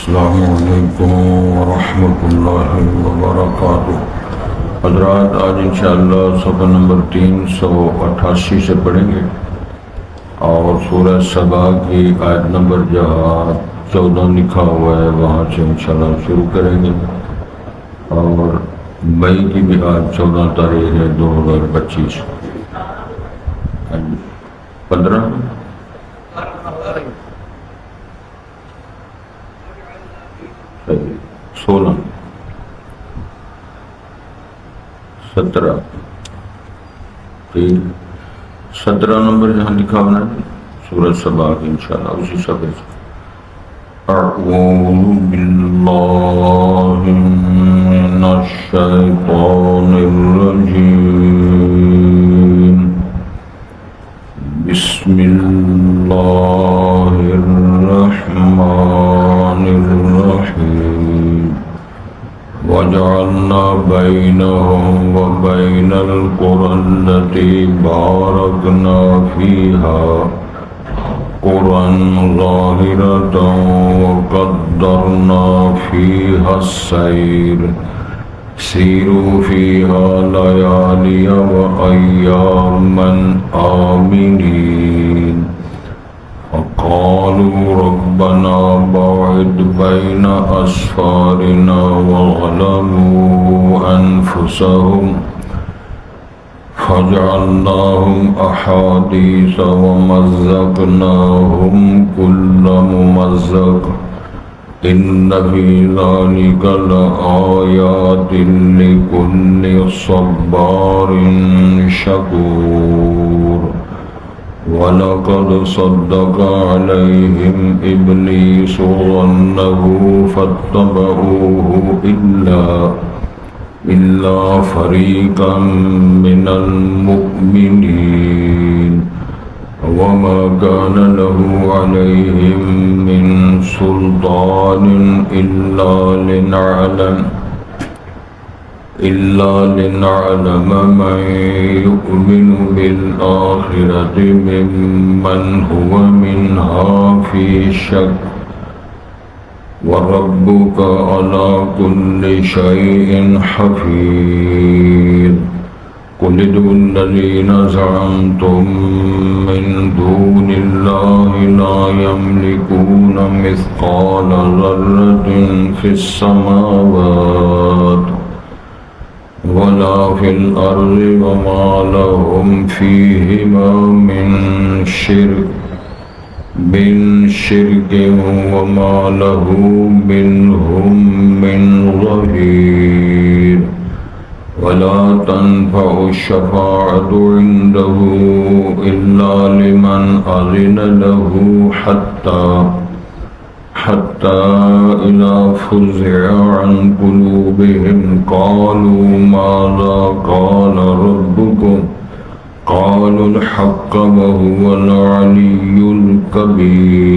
السلام علیکم ورحمۃ اللہ وبرکاتہ۔ حضرات آج انشاءاللہ صفحہ نمبر 388 سے پڑھیں گے اور سورہ سبا کی آیت نمبر جہاں 14 لکھا ہوا ہے وہاں سے انشاءاللہ شروع کریں گے، اور مئی کی بھی آج 14 تاریخ ہے 2025 15 16 17 17 نمبر جہاں لکھا ہونا ہے سورہ سبا کی انشاءاللہ اسی صفحے سے۔ اعوذ باللہ من الشیطان الرجیم، بسم اللہ الرحمن الرحیم، وجعلنا بینہم وبین القری التی بارکنا فیہا قرى ظاہرة وقدرنا فیہا السیر، سیروا فیہا لیالی وایاما آمنین، فقالوا ربنا باعد بین اسفارنا وظلموا انفسهم فجعلناهم احادیث ومزقناهم كل ممزق ان فی ذلک لآیات لکل صبار شکور، وَلَقَدْ صَدَّقَ عَلَيْهِمْ إِبْلِيسُ ظَنَّهُ فَاتَّبَعُوهُ إِلَّا فَرِيقًا مِّنَ الْمُؤْمِنِينَ وَمَا كَانَ لَهُ عَلَيْهِمْ مِنْ سُلْطَانٍ إِلَّا لِنَعْلَمَ مَن يُؤْمِنُ بِالْآخِرَةِ مِمَّنْ هُوَ مِنْهَا فِي شَكٍّ، وَرَبُّكَ عَلَى كُلِّ شَيْءٍ حَفِيظٌ۔ قُلِ ادْعُوا الَّذِينَ زَعَمْتُم مِّن دُونِ اللَّهِ لَا يَمْلِكُونَ مِثْقَالَ ذَرَّةٍ فِي السَّمَاوَاتِ وَلَا فِي الْأَرْضِ وَمَا لَهُمْ فِيهِمَا مِنْ شِرْكٍ وَمَا لَهُ مِنْهُمْ مِنْ ظَهِيرٍ، وَلَا تَنفَعُ الشَّفَاعَةُ عِندَهُ إِلَّا لِمَنْ أَذِنَ لَهُ حتى إذا فزع عن قلوبهم قالوا ماذا قال ربكم قالوا الحق وهو العلي الكبير۔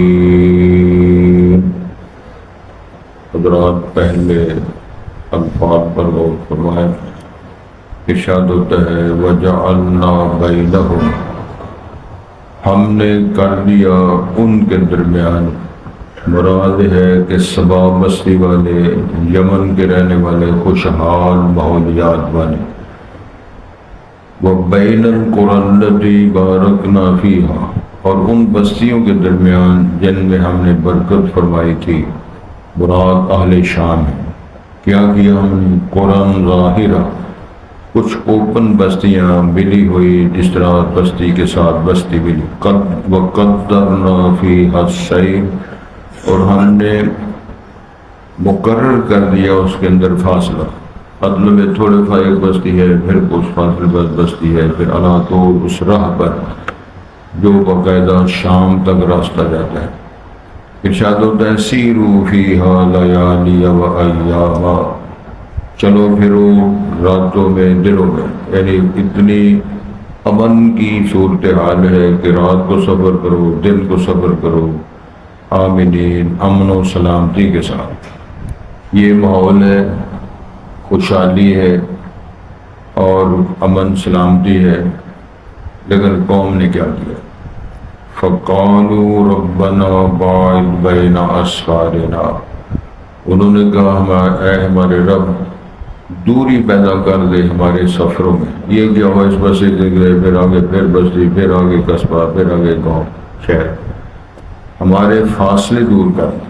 حضرات پہلے الفاظ پر غور فرمائیں۔ ارشاد ہوتا ہے وَجَعَلْنَا بَيْنَهُمْ، ہم نے کر دیا ان کے درمیان، مراد ہے کہ سبا بستی والے، یمن کے رہنے والے، خوشحال ماحولیات والے، وَبَيْنَ الْقُرَى الَّتِي بَارَكْنَا فِيهَا، اور ان بستیوں کے درمیان جن میں ہم نے برکت فرمائی تھی، مراد اہل شام ہے۔ کیا کیا ہم نے؟ قرآن ظاہرہ، کچھ اوپن بستیاں ملی ہوئی جس طرح بستی کے ساتھ بستی ملی، وَقَدَّرْنَا فِيهَا السَّيْرَ، اور ہم نے مقرر کر دیا اس کے اندر فاصلہ، مطلب ہے تھوڑے فائق بستی ہے، پھر کچھ فاصلے پر بستی ہے، پھر اناتول اس راہ پر جو باقاعدہ شام تک راستہ جاتا ہے۔ ارشاد ہوتا ہے سیروا فیہا لیالی وایاما، چلو پھرو راتوں میں دنوں میں، یعنی اتنی امن کی صورتحال ہے کہ رات کو سفر کرو، دن کو سفر کرو، آمنین، امن و سلامتی کے ساتھ۔ یہ ماحول ہے، خوشحالی ہے اور امن سلامتی ہے، لیکن قوم نے کیا کیا؟ فَقَالُوا رَبَّنَا بَاعِدْ بَيْنَ أَسْفَارِنَا، انہوں نے کہا اے ہمارے رب دوری پیدا کر دے ہمارے سفروں میں، یہ کیا ہوا اس بستی سے گئے پھر آگے پھر بستی پھر آگے قصبہ پھر آگے گاؤں شہر، ہمارے فاصلے دور کر دیں۔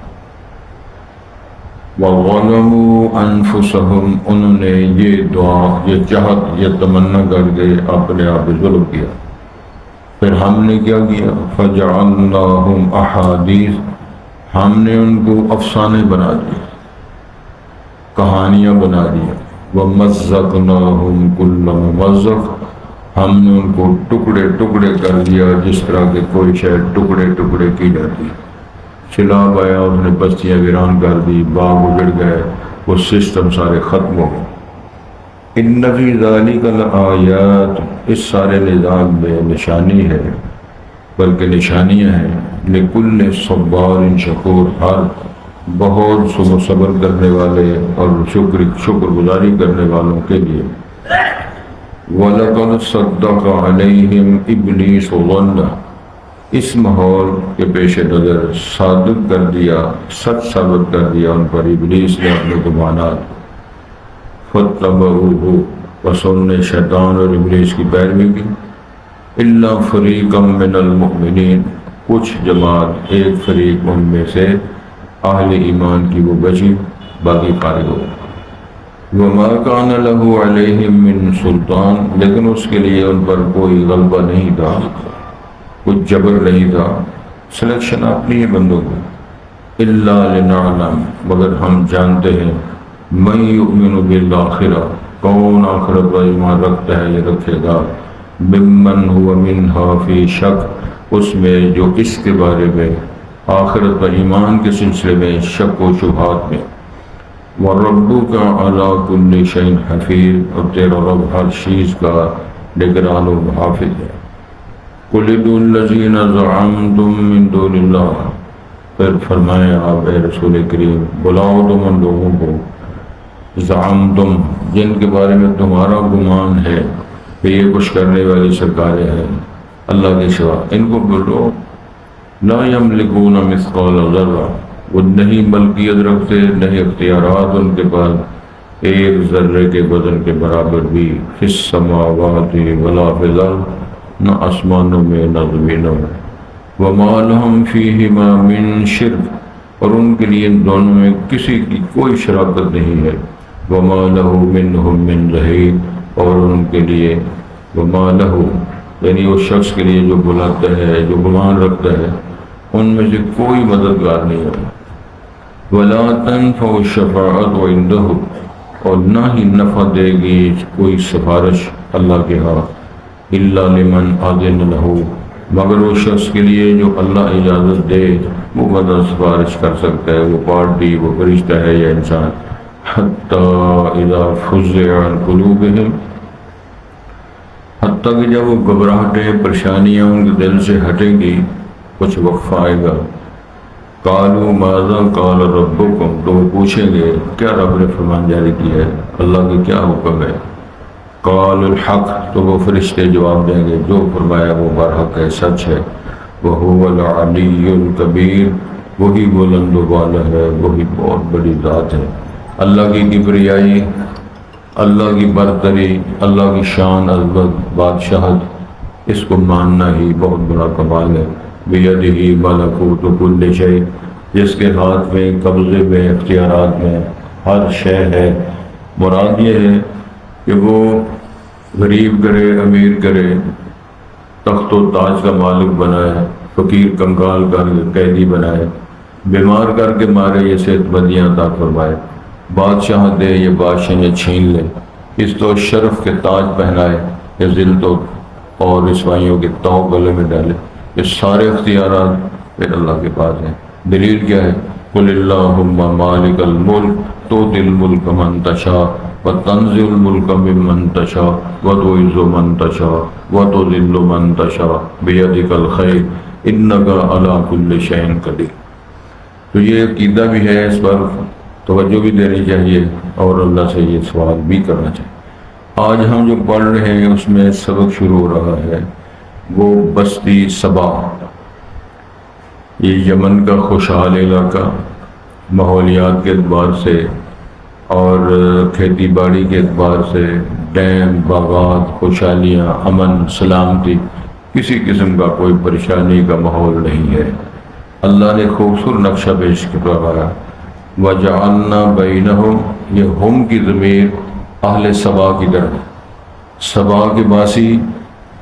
وَظَلَمُوا أَنفُسَهُمْ، انہوں نے یہ دعا یہ چاہت یہ تمنا کر کے اپنے آپ پہ ظلم کیا، پھر ہم نے کیا کیا فَجَعَلْنَاهُمْ أَحَادِيث، ہم نے ان کو افسانے بنا دیا، کہانیاں بنا دیا، وَمَزَّقْنَاهُمْ كُلَّ مُمَزَّقٍ، ہم نے ان کو ٹکڑے ٹکڑے کر دیا جس طرح کہ کوئی شے ٹکڑے ٹکڑے کی جاتی، سیلاب آیا اس نے بستیاں ویران کر دی، باغ اجڑ گئے، وہ سسٹم سارے ختم ہو گئے۔ ان فی ذلک لآیات، اس سارے نظام میں نشانی ہے، بلکہ نشانیاں ہیں، لکل صبار شکور، ہر بہت صبر کرنے والے اور شکر گزاری کرنے والوں کے لیے۔ وَلَقَدْ صَدَّقَ عَلَيْهِمْ إِبْلِيسُ ظَنَّهُ، اس ماحول کے پیش نظر صادق کر دیا، سچ ثابت کر دیا ان پر ابلیس نے اپنے گمانات، فَاتَّبَعُوهُ، بس انہوں نے شیطان اور ابلیس کی پیروی کی، إِلَّا فَرِيقًا مِّنَ الْمُؤْمِنِينَ، کچھ جماعت ایک فریق ان میں سے اہل ایمان کی وہ بچی، باقی فارغ ہو گئے۔ وَمَا كَانَ لَهُ عَلَيْهِمْ مِّن سُلْطَانٍ، لیکن اس کے لیے ان پر کوئی غلبہ نہیں تھا، کچھ جبر نہیں تھا، سلیکشن اپنی ہے بندوں کی۔ الا لنعلم، مگر ہم جانتے ہیں، من یؤمن بالآخرہ، کون آخرت پر ایمان رکھتا ہے یا رکھے گا، ممن هو منها فی شک، اس میں جو اس کے بارے میں آخرت پر ایمان کے سلسلے میں شک و شبہات میں۔ وَرَبُّكَ عَلَىٰ كُلِّ شَيْءٍ حَفِيظٌ، اور تیرا رب ہر چیز کا نگران و حافظ ہے۔ قُلِ ادْعُوا الَّذِينَ زَعَمْتُم مِّن دُونِ اللَّهِ، پھر فرمائے آپ اے رسول کریم، بلاؤ تم ان لوگوں کو، زعمتم، جن کے بارے میں تمہارا گمان ہے کہ یہ کچھ کرنے والی سرکاریں ہیں اللہ کے سوا، ان کو بولو، لا یملکون مثقال ذرہ، وہ نہیں ملکیت رکھتے، نہیں اختیارات ان کے پاس ایک ذرے کے وزن کے برابر بھی، فی السماوات ولا فی الارض، نہ آسمانوں میں نہ زمینوں میں، وما لہم فیہما من شرک، اور ان کے لیے ان دونوں میں کسی کی کوئی شراکت نہیں ہے، وما لہ منہم من ظہیر، اور ان کے لیے وما لہ، یعنی اس شخص کے لیے جو بلاتا ہے جو گمان رکھتا ہے ان میں سے کوئی مددگار نہیں ہے۔ ولا تنفع الشفاعۃ عنده، اور نہ ہی نفع دے گی کوئی سفارش اللہ کے ہاں، الا لمن اذن له، مگر اس شخص کے لیے جو اللہ اجازت دے وہ بندہ سفارش کر سکتا ہے، وہ پارٹی وہ فرشتہ ہے یا انسان۔ حتی اذا فزع عن قلوبهم، حتیٰ کہ جب وہ گھبراہٹیں پریشانیاں ان کے دل سے ہٹیں گی، کچھ وقفہ آئے گا، قالوا ماذا قال ربکم، تو وہ پوچھیں گے کیا رب نے فرمان جاری کیا ہے، اللہ کا کیا حکم ہے، قال الحق، تو وہ فرشتے جواب دیں گے جو فرمایا وہ برحق ہے، سچ ہے، وهو العلی الکبیر، وہی بلند و بالا ہے، وہی بہت بڑی ذات ہے۔ اللہ کی کبریائی، اللہ کی برتری، اللہ کی شان عظمت بادشاہت، اس کو ماننا ہی بہت بڑا کمال ہے۔ بیدہ ملکوت کل شیء، جس کے ہاتھ میں قبضے میں اختیارات میں ہر شے ہے۔ مراد یہ ہے کہ وہ غریب کرے امیر کرے، تخت و تاج کا مالک بنائے، فقیر کنگال کر کے قیدی بنائے، بیمار کر کے مارے یا صحت مندیاں عطا فرمائے، بادشاہ دے یا بادشاہیں چھین لے، اس تو شرف کے تاج پہنائے یا ذلت اور رسوائیوں کے طوق گلے میں ڈالے، یہ سارے اختیارات پھر اللہ کے پاس ہیں۔ دلیل کیا ہے؟ قل اللہم مالک الملک تؤتی الملک من تشاء وتنزع الملک ممن تشاء وتعز من تشاء وتذل من تشاء بیدک الخیر انک علی کل شیء قدیر۔ تو یہ عقیدہ بھی ہے، اس پر توجہ بھی دینی چاہیے اور اللہ سے یہ سوال بھی کرنا چاہیے۔ آج ہم جو پڑھ رہے ہیں اس میں سبق شروع ہو رہا ہے، وہ بستی سبا، یہ یمن کا خوشحال علاقہ ماحولیات کے اعتبار سے اور کھیتی باڑی کے اعتبار سے، ڈیم، باغات، خوشحالیاں، امن، سلامتی، کسی قسم کا کوئی پریشانی کا ماحول نہیں ہے۔ اللہ نے خوبصورت نقشہ پیش کروایا۔ وَجَعَلْنَا بَيْنَهُمْ، یہ ہم کی ضمیر اہل سبا کی طرف، سبا کے باسی،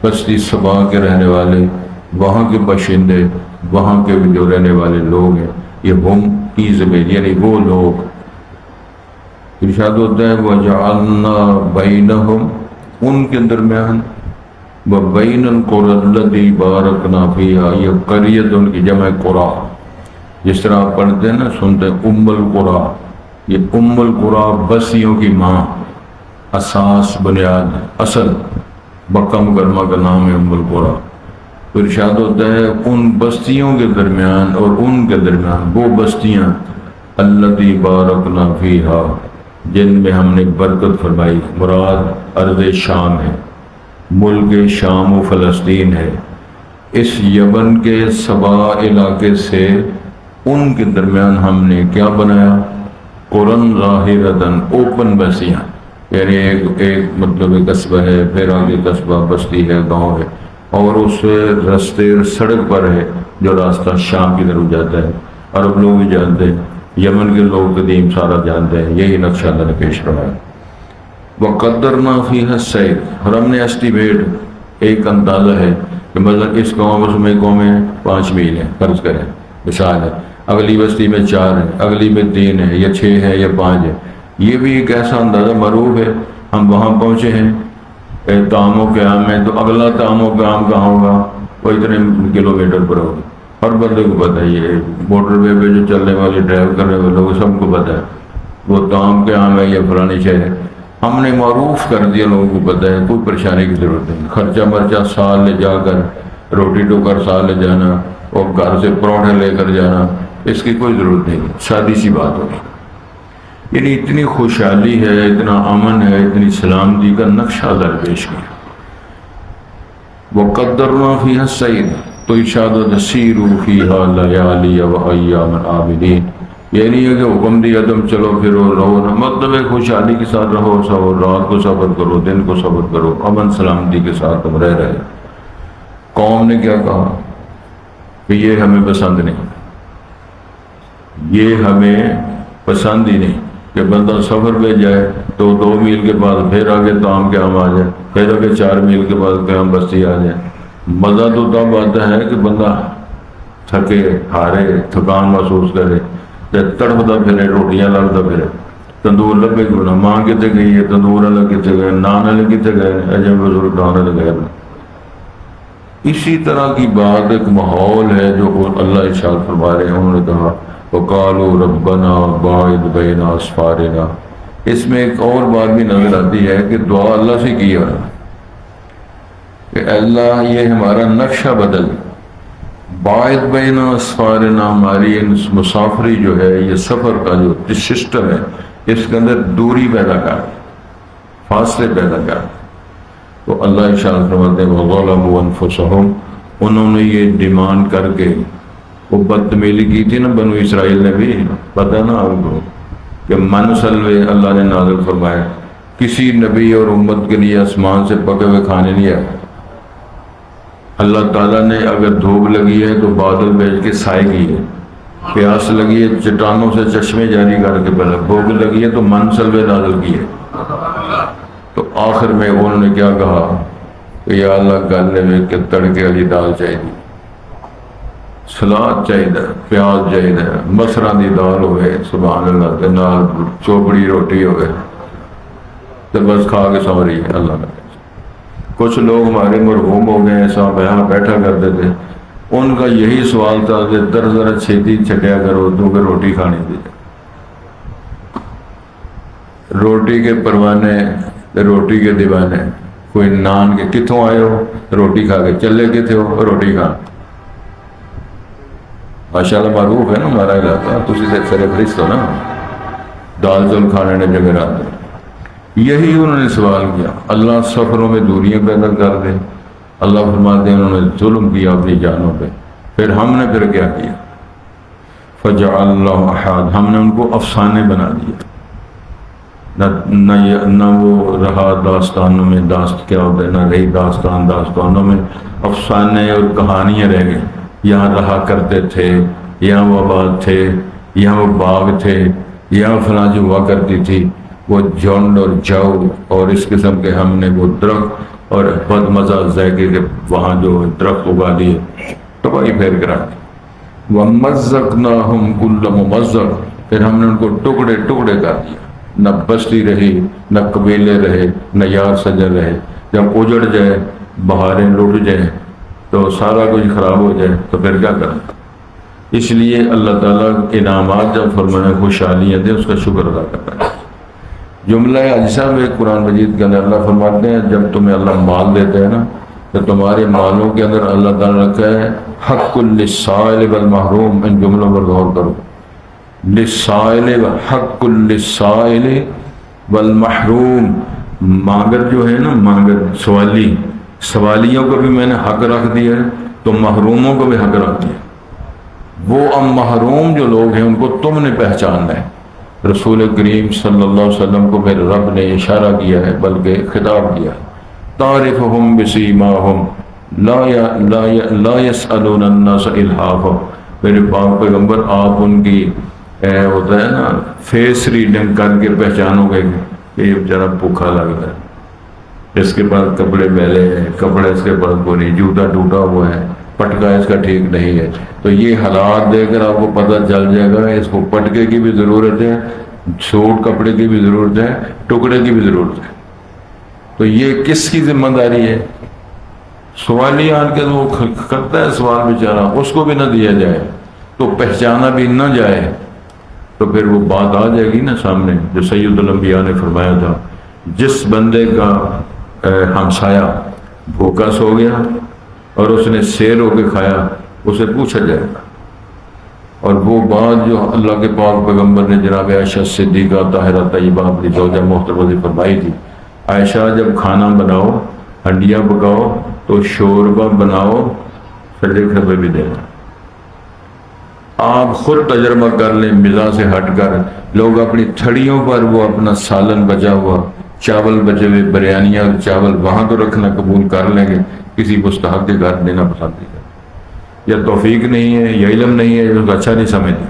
بستی سبا کے رہنے والے، وہاں کے باشندے، وہاں کے جو رہنے والے لوگ ہیں، یہ ہم کی ضمیر یعنی وہ لوگ۔ ارشاد ہوتا ہے وَجَعَلْنَا بَيْنَهُمْ، ان کے درمیان، وَبَيْنَ الْقُرَى الَّتِي بَارَكْنَا فِيهَا، یہ قریت ان کی جمع قرآ، جس طرح آپ پڑھتے ہیں نا، سنتے ہیں ام القرآ، یہ ام القرآ بستیوں کی ماں، اساس، بنیاد، اصل، مکہ مکرمہ کا نام ہے ام القرآ۔ تو ارشاد ہوتا ہے ان بستیوں کے درمیان اور ان کے درمیان وہ بستیاں الَّتِي بَارَكْنَا فِيهَا، جن میں ہم نے برکت فرمائی، مراد ارض شام ہے، ملک شام و فلسطین ہے۔ اس یمن کے سبا علاقے سے ان کے درمیان ہم نے کیا بنایا؟ قرن ظاہرتن، اوپن بستیاں، یعنی ایک مطلب ایک قصبہ ہے، پھر آگے قصبہ، بستی ہے، گاؤں ہے، اور اس راستے سڑک پر ہے جو راستہ شام کی طرف جاتا ہے۔ عرب لوگ بھی جانتے ہیں، یمن کے لوگ قدیم سارا جانتے ہیں، یہی نقشہ اللہ نے پیش کروایا۔ وَقَدَّرْنَا فِيهَا السَّيْرَ، اور ہم نے اسٹیمیٹ، ایک اندازہ ہے کہ مثلا اس گاؤں میں 5 میل ہیں، فرض کریں، مثال ہے، اگلی بستی میں 4 ہے، اگلی میں 3 ہے، یا 6 ہے، یا 5 ہے۔ یہ بھی ایک ایسا اندازہ معروف ہے۔ ہم وہاں پہنچے ہیں تام و قیام میں، تو اگلا تام و قیام کہاں ہوگا؟ وہ اتنے کلومیٹر پر ہوگا۔ ہر بندے کو پتہ ہے، یہ موٹر وے پہ جو چلنے والے ڈرائیو کرنے والے لوگ سب کو پتہ ہے وہ تام قیام ہے یا فلانی شے ہے۔ ہم نے معروف کر دیا، لوگوں کو پتہ ہے، کوئی پریشانی کی ضرورت نہیں۔ خرچہ مرچہ سال لے جا کر، روٹی ٹوکر سال لے جانا اور گھر سے پروٹھے لے کر جانا، اس کی کوئی ضرورت نہیں، سادی سی بات ہوگی۔ یعنی اتنی خوشحالی ہے، اتنا امن ہے، اتنی سلامتی کا نقشہ درپیش کیا۔ وَقَدَّرْنَا فِيهَا السَّيْرَ، تو ارشاد سِیرُوا فِیہَا لَیَالِیَ وَأَیَّامًا آمِنِینَ، یہ نہیں ہے کہ حکم دیا تم چلو پھرو رہو نا، مطلب ہے خوشحالی کے ساتھ رہو، سب رات کو صبر کرو، دن کو صبر کرو، امن سلامتی کے ساتھ تم رہ رہے۔ قوم نے کیا کہا کہ یہ ہمیں پسند نہیں، یہ ہمیں پسند ہی نہیں کہ بندہ سفر پہ جائے تو 2 میل کے بعد پھر آگے تام قیام آ جائے، پھر آگے 4 میل کے بعد قیام بستی آ جائے۔ مزہ تو تب آتا ہے کہ بندہ تھکے ہارے، تھکان محسوس کرے، تڑپتا پھرے، روٹیاں لڑتا پھرے، تندور لبے گنا، ماں کتے گئی ہے، تندور والے کتے گئے، نان والے کتے گئے، اجم بزرگ نان والے گئے۔ اسی طرح کی بات ایک ماحول ہے جو اللہ ارشاد فرما رہے ہیں۔ انہوں نے کہا وَقَالُوا رَبَّنَا بَاعِدْ بَيْنَ أَسْفَارِنَا، اس میں ایک اور بات بھی نظر آتی ہے کہ دعا اللہ سے کی ہے کہ اللہ یہ ہمارا نقشہ بدل، باعث بین اسفارنا، ہماری مسافری جو ہے، یہ سفر کا جو سسٹم ہے، اس کے اندر دوری پیدا کر، فاصلے پیدا کر۔ تو اللہ ارشاد فرماتے ہیں وَظَلَمُوا أَنفُسَهُمْ، انہوں نے یہ ڈیمانڈ کر کے وہ بدتمیزی کی تھی نا بنو اسرائیل نے بھی، پتہ نا آپ کو کہ من سلوے اللہ نے نازل فرمایا، کسی نبی اور امت کے لیے آسمان سے پکے ہوئے کھانے نہیں آئے۔ اللہ تعالیٰ نے اگر دھوپ لگی ہے تو بادل بھیج کے سائے کی ہے، پیاس لگی ہے چٹانوں سے چشمے جاری کر کے پہلے، بھوک لگی ہے تو من سلوے نازل کی ہے۔ تو آخر میں انہوں نے کیا کہا کہ یا اللہ گلے میں کہ تڑکے والی دال چاہیے، سلاد چاہیے، پیاز چاہیے، مسراں دی دال ہوئے، سبحان اللہ، کے نال چوپڑی روٹی ہوئے، تو بس کھا کے سو رہی ہے اللہ کا۔ کچھ لوگ ہمارے مرحوم ہو گئے، صاحب یہاں بیٹھا کرتے تھے، ان کا یہی سوال تھا کہ ذرا چھیتی چھٹیا کرو تو کہ روٹی کھانی تھی۔ روٹی کے پروانے، روٹی کے دیوانے، کوئی نان کے کتوں آئے ہو روٹی کھا کے، چلے کتنے ہو روٹی کھا۔ ماشاءاللہ معروف ہے نا ہمارا علاقہ، تسی سے سرے فرست ہو نا، دال چول کھانے نے جگہ رات۔ یہی انہوں نے سوال کیا، اللہ سفروں میں دوریاں پیدا کر دے۔ اللہ فرماتے ہیں انہوں نے ظلم کیا اپنی جانوں پہ، پھر ہم نے پھر کیا کیا؟ فجعلناہ احاد، ہم نے ان کو افسانے بنا دیا، نہ وہ رہا داستانوں میں، کیا ہوتا ہے، نہ رہی داستانوں میں، افسانے اور کہانیاں رہ گئی۔ یہاں رہا کرتے تھے، یہاں وہ آباد تھے، یہاں وہ باغ تھے، یہاں فلاں جو ہوا کرتی تھی، وہ جھنڈ اور جو اور اس قسم کے ہم نے وہ درخت اور بد مزہ ذائقے کے وہاں جو درخت اگا دیے، تباہی پھیر کرا دی۔ وَمَزَّقْنَاهُمْ كُلَّ مُمَزَّقٍ، پھر ہم نے ان کو ٹکڑے ٹکڑے کر دیا، نہ بستی رہی، نہ قبیلے رہے، نہ یار سجن رہے۔ جب اجڑ جائے، بہاریں لٹ جائیں تو سارا کچھ خراب ہو جائے تو پھر کیا کریں؟ اس لیے اللہ تعالیٰ انعامات جب فرمانے خوشحالیاں دے، اس کا شکر ادا کرنا ہے۔ جملہ اجزا میں قرآن مجید کے اندر اللہ فرماتے ہیں جب تمہیں اللہ مال دیتے ہیں نا، تو تمہارے مالوں کے اندر اللہ تعالیٰ رکھا ہے حق للسائل والمحروم۔ ان جملوں پر غور کرو، للسائل، حق للسائل والمحروم، مانگر جو ہے نا، مانگر سوالیوں کو بھی میں نے حق رکھ دیا ہے، تو محروموں کو بھی حق رکھ دیا۔ وہ محروم جو لوگ ہیں ان کو تم نے پہچاننا ہے۔ رسول کریم صلی اللہ علیہ وسلم کو میرے رب نے اشارہ کیا ہے، بلکہ خطاب کیا ہے، تعرفهم بسیماهم لا يسألون الناس الحافا۔ میرے پاک پیغمبر، آپ ان کی ہوتا ہے نا فیس ریڈنگ کر کے پہچانو گے کہ یہ ذرا بھوکا لگ رہا ہے، اس کے پاس کپڑے میلے ہیں، کپڑے اس کے پاس کو نہیں، جوتا ٹوٹا ہوا ہے، پٹکا اس کا ٹھیک نہیں ہے، تو یہ حالات دیکھ کر آپ کو پتہ چل جائے گا اس کو پٹکے کی بھی ضرورت ہے، سوٹ کپڑے کی بھی ضرورت ہے، ٹکڑے کی بھی ضرورت ہے۔ تو یہ کس کی ذمہ داری ہے؟ سوالی آن کے وہ کرتا ہے سوال بیچارہ، اس کو بھی نہ دیا جائے تو پہچانا بھی نہ جائے، تو پھر وہ بات آ جائے گی نا سامنے، جو سید الانبیاء نے فرمایا تھا، جس بندے کا ہمسایہ بھوکا سو گیا اور اس نے سیر ہو کے کھایا، اسے پوچھا جائے گا۔ اور وہ بات جو اللہ کے پاک پیغمبر نے جناب عائشہ صدیقہ طاہرہ طیبہ اپنی زوجہ محترمہ سے فرمائی تھی، عائشہ جب کھانا بناؤ، ہنڈیاں پکاؤ تو شوربہ بناؤ، سجے کھبے بھی دینا۔ آپ خود تجربہ کر لیں، مزاح سے ہٹ کر لوگ اپنی تھڑیوں پر وہ اپنا سالن بچا ہوا، چاول بچے ہوئے، بریانیاں اور چاول وہاں تو رکھنا قبول کر لیں گے، کسی مستحق کے گھر دینا پسند نہیں کرتے، یا توفیق نہیں ہے یا علم نہیں ہے، اس کو اچھا نہیں سمجھتے،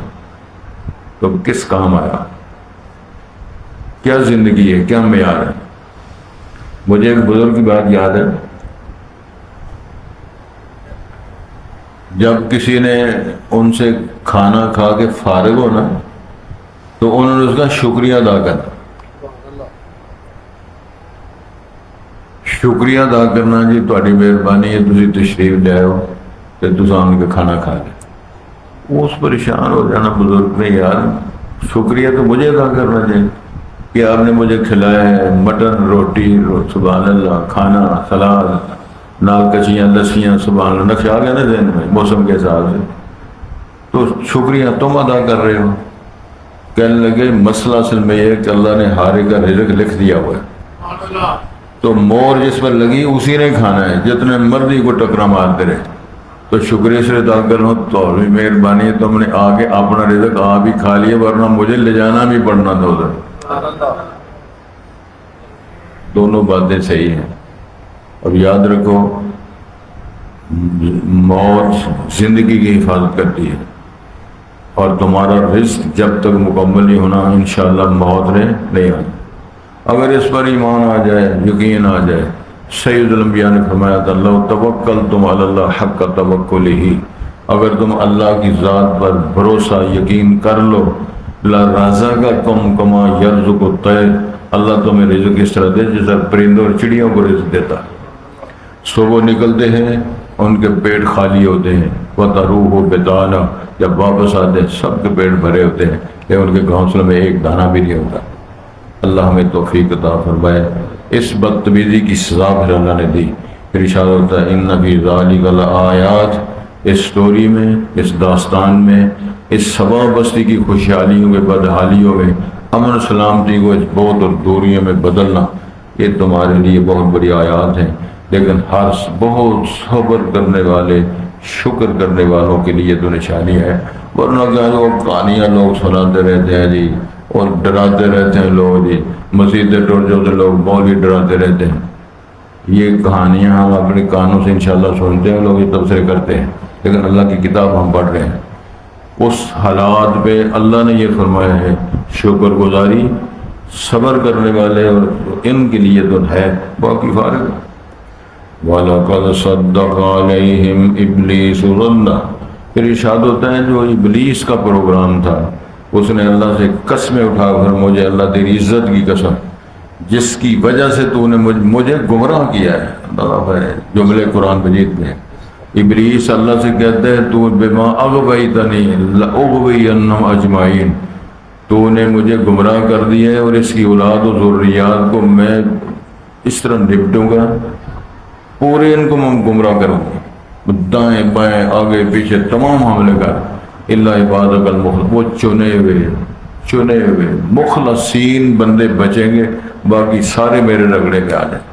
تو کس کام آیا؟ کیا زندگی ہے، کیا معیار ہے؟ مجھے ایک بزرگ کی بات یاد ہے، جب کسی نے ان سے کھانا کھا کے فارغ ہونا تو انہوں نے اس کا شکریہ ادا کرنا۔ شکریہ ادا کرنا، جی تہاڈی مہربانی ہے، تسی تشریف لے آؤ تے تساں آن کے کھانا کھا لے۔ اس پریشان ہو جانا بزرگ نے، یار شکریہ تو مجھے ادا کرنا چاہیے کہ آپ نے مجھے کھلایا ہے مٹن، روٹی، سبحان اللہ، کھانا، سلاد، نال کچیاں، لسیاں، سبحان اللہ، نقشہ آ گیا نا ذہن میں موسم کے حساب سے، تو شکریہ تم ادا کر رہے ہو۔ کہنے لگے مسئلہ اصل میں یہ ہے کہ اللہ نے ہارے کا رزق لکھ دیا ہوا ہے، تو مور جس پر لگی اسی نے کھانا ہے، جتنے مرضی کو ٹکرا مارتے رہے، تو شکریہ سے ادا کرو، تو بھی مہربانی ہے، تم نے آ کے اپنا رزق آپ ہی کھا لیا، ورنہ مجھے لے جانا بھی پڑنا تھا ادھر۔ دونوں باتیں صحیح ہیں۔ اب یاد رکھو، موت زندگی کی حفاظت کرتی ہے، اور تمہارا رزق جب تک مکمل نہیں ہونا انشاءاللہ موت نے نہیں آنا۔ اگر اس پر ایمان آ جائے، یقین آ جائے، سید الانبیاء نے فرمایا تھا لو توکلتم علی اللہ حق توکلہ، اگر تم اللہ کی ذات پر بھروسہ یقین کر لو، لرزقکم کما یرزق الطیر، اللہ تمہیں رزق اس طرح دے جیسا پرندوں اور چڑیوں کو رزق دیتا۔ صبح نکلتے ہیں ان کے پیٹ خالی ہوتے ہیں، وَتَرُوحُ بِطَانًا، جب واپس آتے ہیں سب کے پیٹ بھرے ہوتے ہیں، لیکن ان کے گھونسلے میں ایک دانہ بھی نہیں ہوتا۔ اللہ ہمیں توفیق عطا فرمائے۔ اس بدتمیزی کی سزا پھر اللہ نے دی، پھر ارشاد ہوتا ہے اِنَّ فِی ذَلِکَ لَآیَاتٍ، اس سٹوری میں، اس داستان میں، اس سبا بستی کی خوشحالیوں میں، بدحالیوں میں، امن و سلامتی کو اس بہت اور دوریوں میں بدلنا، یہ تمہارے لیے بہت بڑی آیات ہیں۔ لیکن ہر بہت صبر کرنے والے، شکر کرنے والوں کے لیے تو نشانی ہے۔ ورنہ کیا وہ کہانیاں لوگ سناتے رہتے ہیں جی، اور ڈراتے رہتے ہیں لوگ جی، مسجدیں ٹوٹ جو لوگ مولوی ڈراتے رہتے ہیں. یہ کہانیاں ہم اپنے کانوں سے انشاءاللہ سنتے ہیں، لوگ یہ تبصرے کرتے ہیں، لیکن اللہ کی کتاب ہم پڑھ رہے ہیں. اس حالات پہ اللہ نے یہ فرمایا ہے شکر گزاری صبر کرنے والے اور ان کے لیے تو ہے، باقی فارغ. وَلَقَدْ صَدَّقَ عَلَيْهِمْ إِبْلِيسُ ظَنَّهُ. پھر ارشاد ہوتا ہے جو ابلیس کا پروگرام تھا، اس نے اللہ سے قسمیں اٹھا کر مجھے اللہ تیری عزت کی قسم جس کی وجہ سے تو نے مجھے گمراہ کیا ہے. اللہ ہے جملے قرآن مجید میں. ابلیس اللہ سے کہتے ہیں تو بما اغویتنی لأغوینہم اجمعین، تو نے مجھے گمراہ کر دیا ہے اور اس کی اولاد و ذریات کو میں اس طرح نپٹوں گا، پورے ان کو میں گمراہ کروں گا، دائیں بائیں آگے پیچھے تمام حملے کر. الا عبادک المخلصین، وہ چنے ہوئے مخلصین بندے بچیں گے، باقی سارے میرے رگڑے میں آ جائیں.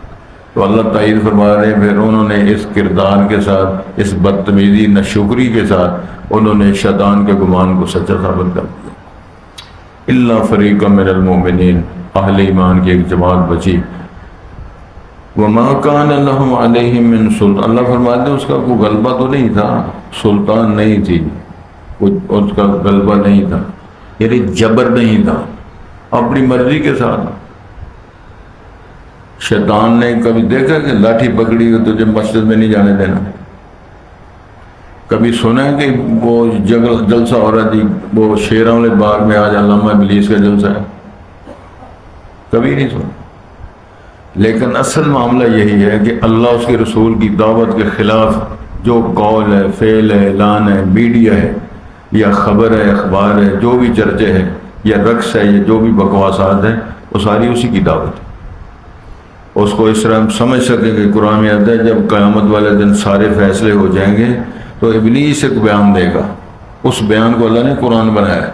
تو اللہ تائید فرما رہے ہیں پھر انہوں نے اس کردار کے ساتھ، اس بدتمیزی ناشکری کے ساتھ انہوں نے شیطان کے گمان کو سچا ثابت کر دیا. الا فریقا من المؤمنین، اہل ایمان کی ایک جماعت بچی. وما کان لهم علیہم من سلطان، اللہ فرماتے ہیں اس کا کوئی غلبہ تو نہیں تھا، سلطان نہیں تھی، اس کا غلبہ نہیں تھا، یعنی جبر نہیں تھا، اپنی مرضی کے ساتھ. شیطان نے کبھی دیکھا کہ لاٹھی پکڑی ہو تجھے مسجد میں نہیں جانے دینا؟ کبھی سنا ہے کہ وہ جلسہ ہو رہا تھی وہ شیراں والے باغ میں آج علامہ ابلیس کا جلسہ ہے؟ کبھی نہیں سنا. لیکن اصل معاملہ یہی ہے کہ اللہ اس کے رسول کی دعوت کے خلاف جو قول ہے، فعل ہے، اعلان ہے، میڈیا ہے یا خبر ہے، اخبار ہے، جو بھی چرچے ہے یا رقص ہے یا جو بھی بکواسات ہیں، وہ ساری اسی کی دعوت ہے. اس کو اس طرح ہم سمجھ سکیں کہ قرآن میں آتا ہے جب قیامت والے دن سارے فیصلے ہو جائیں گے تو ابلیس ایک بیان دے گا، اس بیان کو اللہ نے قرآن بنایا ہے.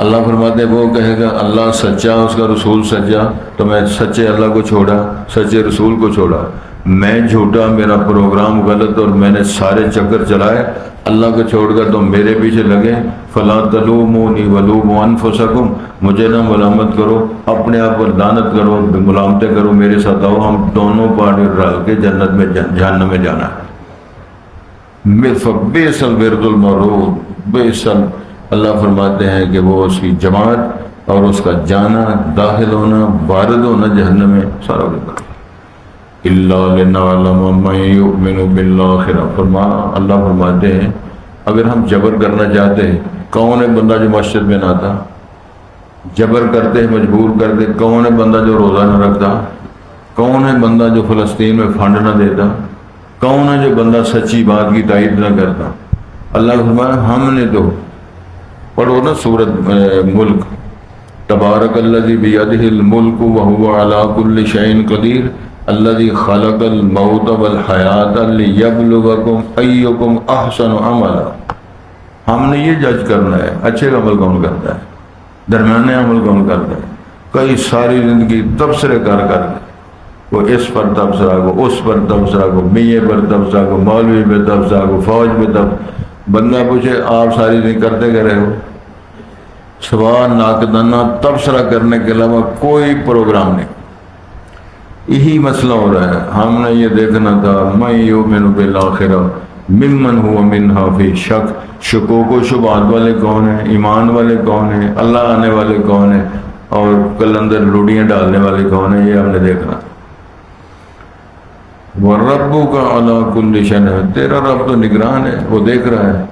اللہ فرماتے وہ کہے گا اللہ سچا، اس کا رسول سچا، تو میں سچے اللہ کو چھوڑا، سچے رسول کو چھوڑا، میں جھوٹا، میرا پروگرام غلط اور میں نے سارے چکر چلائے، اللہ کو چھوڑ کر تو میرے پیچھے لگے. فلا تلومونی ولوموا انفسکم، مجھے نہ ملامت کرو، اپنے آپ پر لعنت کرو، ملامتیں کرو، میرے ساتھ آؤ، ہم دونوں پارٹی رل کے جنت میں جہنم میں جانا ہے. بئس الورد المورود، بئس، اللہ فرماتے ہیں کہ وہ اس کی جماعت اور اس کا جانا، داخل ہونا، وارد ہونا جہنم میں سارا بتا. الا لنعلم من یؤمن بالآخرہ، اللہ فرماتے ہیں اگر ہم جبر کرنا چاہتے ہیں، کون ہے بندہ جو مسجد میں نہ آتا؟ جبر کرتے مجبور کرتے، کون ہے بندہ جو روزہ نہ رکھتا؟ کون ہے بندہ جو فلسطین میں فنڈ نہ دیتا؟ کون ہے جو بندہ سچی بات کی تائید نہ کرتا؟ اللہ فرمایا ہم نے تو، پڑھو نا سورۃ ملک، تبارک الذی بیدہ الملک وہو علی کل شیء قدیر الذی خلق الموت والحیات لیبلوکم ایکم احسن عملا. ہم نے یہ جج کرنا ہے اچھے عمل کون کرتا ہے، درمیانے عمل کون کرتا ہے. کئی ساری زندگی تبصرے کر وہ اس پر تبصرہ کو، اس پر تبصرہ کو، میے پر تبصرہ کو، مولوی پہ تبصرہ کو، فوج پہ تبصرہ. بندہ پوچھے آپ ساری زندگی کرتے کیا رہے ہو؟ سوا ناقدانہ تبصرہ کرنے کے علاوہ کوئی پروگرام نہیں. یہی مسئلہ ہو رہا ہے. ہم نے یہ دیکھنا تھا من یؤمن بالآخرہ ممن هو منها فی شک، شکوک و شبہات والے کون ہیں، ایمان والے کون ہیں، اللہ آنے والے کون ہیں، اور کلندر لوڑیاں ڈالنے والے کون ہیں، یہ ہم نے دیکھنا. وَرَبُّكَ عَلَىٰ كُلِّ شَيْءٍ، تیرا رب تو نگران ہے، وہ دیکھ رہا ہے.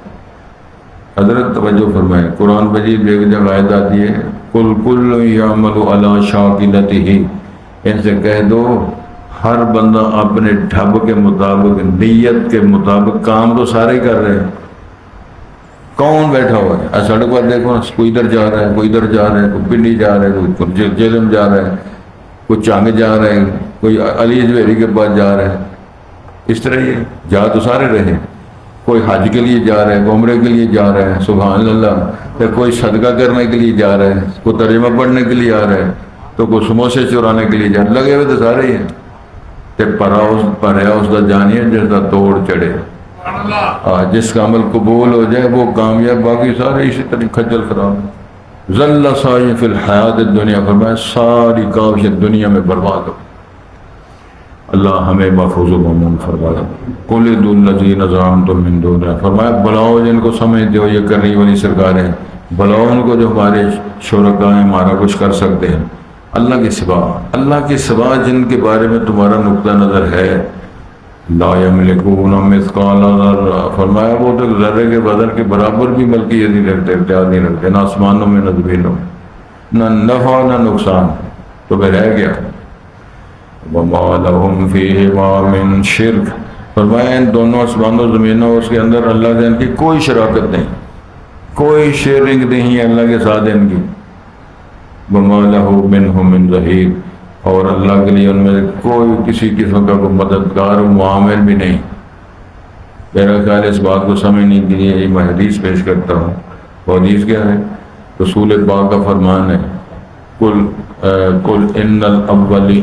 حضرت توجہ فرمائے، قرآن مجید ایک جگہ آیت آتی ہے قُلْ كُلٌّ يَعْمَلُ عَلَىٰ شَاكِلَتِهِ، ان سے کہہ دو ہر بندہ اپنے ڈھب کے مطابق، نیت کے مطابق کام تو سارے کر رہے ہیں. کون بیٹھا ہوا ہے سڑک پر دیکھو نا، کوئی ادھر جا رہا ہے، کوئی ادھر جا رہا ہے، کوئی پنڈی جا رہا ہے، کوئی جیلم جا رہا ہے، کوئی چانگ جا رہا ہے، کوئی علی جویری کے پاس جا رہا ہے. اس طرح یہ جا تو سارے رہے. کوئی حج کے لیے جا رہا ہے، عمرے کے لیے جا رہا ہے، سبحان اللہ. پھر کوئی صدقہ کرنے کے لیے جا رہا ہے، کوئی ترجمہ پڑھنے کے لیے آ رہا ہے، تو کوئی سموسے چورانے کے لیے جا رہا ہے. لگے ہوئے تو سارے ہی ہیں. تے پریا اس دا جانیے جس دا توڑ چڑھے. جس کا عمل قبول ہو جائے وہ کامیاب، باقی سارے اسی طرح کھجل خراب۔ ذل سعی فی الحیات الدنیا، فرمایا ساری کاوش دنیا میں برباد ہو۔ اللہ ہمیں محفوظ و مامون فرمائے۔ قل ادعوا الذین زعمتم من دونہ، فرمایا بلاؤ جن کو سمجھتے ہو یہ کرنے والی سرکاریں، بلاؤ ان کو جو ہمارے شرکاء ہیں، ہمارا کچھ کر سکتے ہیں اللہ کے سوا، اللہ کے سوا جن کے بارے میں تمہارا نقطہ نظر ہے۔ لا یملکون مثقال ذرہ، فرمایا وہ تو ذرے کے وزن کے برابر بھی ملکیت نہیں رکھتے، اختیار نہیں رکھتے، نہ آسمانوں میں نہ زمینوں میں، نہ نفع نہ نقصان، تو میں رہ گیا۔ وما لهم فیہما من شرک، فرمایا ان دونوں آسمانوں زمینوں اس کے اندر اللہ سے ان کی کوئی شراکت نہیں، کوئی شیئرنگ نہیں ہے اللہ کے ساتھ ان کی۔ وما لہ منہم من ظہیر، اور اللہ کے لیے ان میں کوئی کسی قسم کا کوئی مددگار و معامل بھی نہیں۔ میرا خیال اس بات کو سمجھنے کے لیے یہ میں حدیث پیش کرتا ہوں۔ وہ حدیث کیا ہے؟ رسول پاک کا فرمان ہے، قل ان الاولی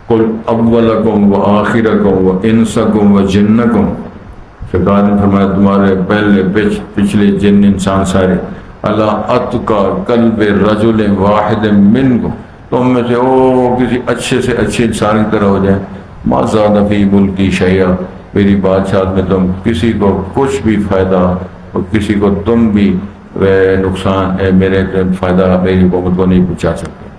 قل اولکم و آخرکم و انسکم و جنکم، سرکار نے فرمایا تمہارے پہلے پچھلے جن انسان سارے، اللہ اتقى قلب رجل واحد منکم، تم میں سے کسی اچھے سے اچھے انسان کی طرح ہو جائے، ما زاد فی ملکی شیئا، میری بادشاہت میں تم کسی کو کچھ بھی فائدہ اور کسی کو تم بھی نقصان میرے فائدہ میری حکومت کو نہیں پہنچا سکتے۔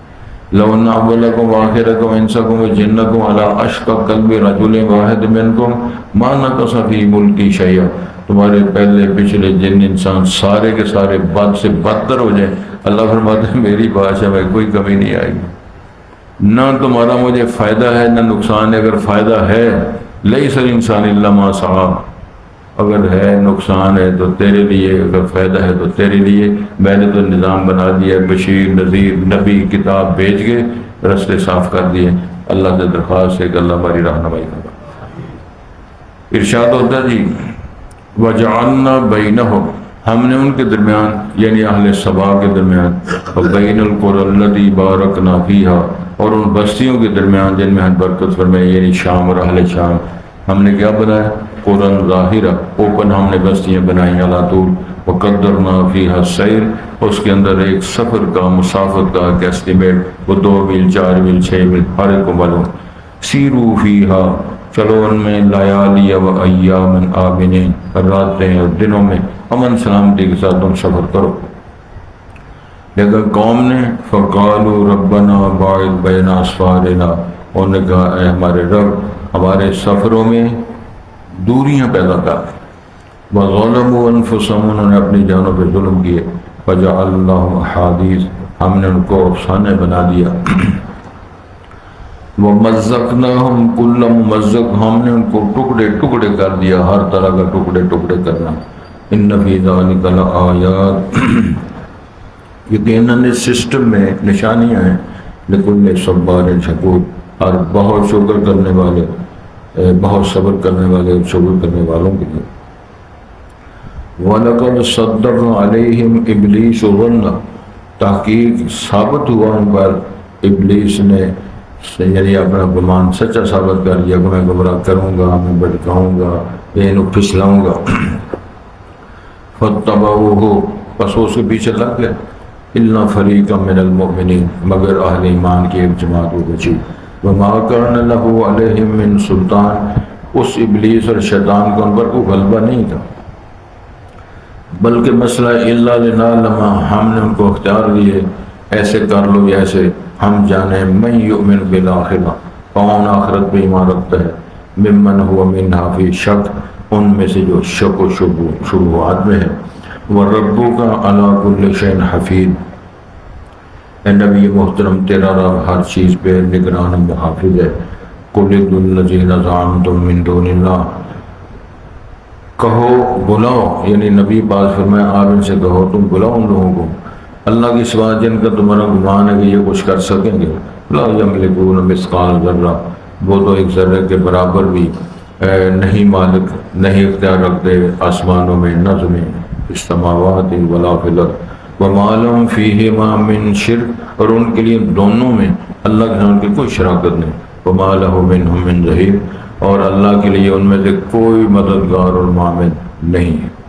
لو ان اولکم واخرکم انسکم وجنکم علی اشقى قلب رجل واحد منکم ما نقص فی ملکی شیئا، تمہارے پہلے پچھلے جن انسان سارے کے سارے بد سے بدتر ہو جائیں، اللہ فرماتے ہیں میری بادشاہ میں کوئی کمی نہیں آئے گی، نہ تمہارا مجھے فائدہ ہے نہ نقصان ہے۔ اگر فائدہ ہے لیس الانسان الا ما سعى، اگر ہے نقصان ہے تو تیرے لیے، اگر فائدہ ہے تو تیرے لیے۔ میں نے تو نظام بنا دیا، بشیر نذیر نبی کتاب بھیج کے رستے صاف کر دیے۔ اللہ سے درخواست ہے کہ اللہ ہماری رہنمائی کرے۔ ارشاد ہوتا ہے جی وجعلنا بینہم، ہم نے ان کے درمیان یعنی اہل سبا کے درمیان، وبین القری التی بارکنا فیہا، اور ان بستیوں کے درمیان جن میں ہم برکت فرمائے یعنی شام اور اہل شام، ہم نے کیا بنایا؟ قرآن ظاہرہ، اوپن ہم نے بستیاں بنائی علی طول، وقدرنا فیہا السیر، اس کے اندر ایک سفر کا مسافت کا ایک ایسٹیمیٹ، وہ 2 میل 4 میل 6 میل ہر ایک کو معلوم۔ سیرو فیہا، چلو ان میں لیالی و ایام آمنین، راتیں اور دنوں میں امن سلامتی کے ساتھ تم سفر کرو۔ لیکن قوم نے فقالوا ربنا باعد بین اسفارنا، انہوں نے کہا اے ہمارے رب ہمارے سفروں میں دوریاں پیدا کر۔ وظلموا انفسهم، انہوں نے اپنی جانوں پہ ظلم کیے۔ فجعلناهم احادیث، ہم نے ان کو افسانے بنا دیا۔ ومزقناهم كل ممزق، ہم نے ان کو ٹکڑے ٹکڑے کر دیا، ہر طرح کا ٹکڑے ٹکڑے کرنا۔ ان فی ذلک لآیات، یقیناً اس سسٹم میں نشانیاں ہیں، لکل صبار شکور، اور بہت شکر کرنے والے، بہت صبر کرنے والے، شکر کرنے والوں کے لیے۔ وَلَقَدْ صَدَّقَ عَلَيْهِمْ إِبْلِيسُ الظَّنَّ، تحقیق ثابت ہوا ان پر ابلیس نے یعنی اپنا گمان سچا ثابت کر لیا کہ میں گمراہ کروں گا، میں بھٹکاؤں گا، انہوں پھسلاؤں گا۔ فَاتَّبَعُوهُ، پس اس کے پیچھے لگ گئے۔ إِلَّا فَرِيقًا مِّنَ الْمُؤْمِنِينَ، مگر اہل ایمان کی ایک جماعت وہ بچی۔ وَمَا كَانَ لَهُ عَلَيْهِمْ مِّن سُلْطَانٍ، اس ابلیس اور شیطان کو ان پر کوئی غلبہ نہیں تھا، بلکہ مسئلہ إِلَّا لِنَعْلَمَ، ہم نے ان کو اختیار دیے ایسے کر لو جیسے ہم جانے من یؤمن بالآخرہ، کون آخرت پہ ایمان رکھتا ہے، ممن هو منہا فی شک، ان میں سے جو شک و شبہات میں ہے۔ وَرَبُّكَ عَلَىٰ كُلِّ شَيْءٍ حَفِيظٌ، اے نبی محترم تیرا رب ہر چیز پہ نگران محافظ ہے۔ قُلِ ادْعُوا الَّذِينَ زَعَمْتُم مِّن دُونِ اللَّهِ، کہو بلاؤ، یعنی نبی پاک فرمایا آپ ان سے کہو تم بلاؤ ان لوگوں کو اللہ کی سوا جن کا تمہارا گمان ہے کہ یہ کچھ کر سکیں گے۔ لا یملکون مثقال ذرہ، وہ تو ایک ذرے کے برابر بھی نہیں مالک، نہیں اختیار رکھتے آسمانوں میں نہ زمین، السماوات ولا فی الارض، وما لهم فیہما من شرک، اور ان کے لیے دونوں میں اللہ کے ساتھ کوئی شراکت نہیں، وما لہ منہم من ظہیر، اور اللہ کے لیے ان میں سے کوئی مددگار اور معاون نہیں ہے۔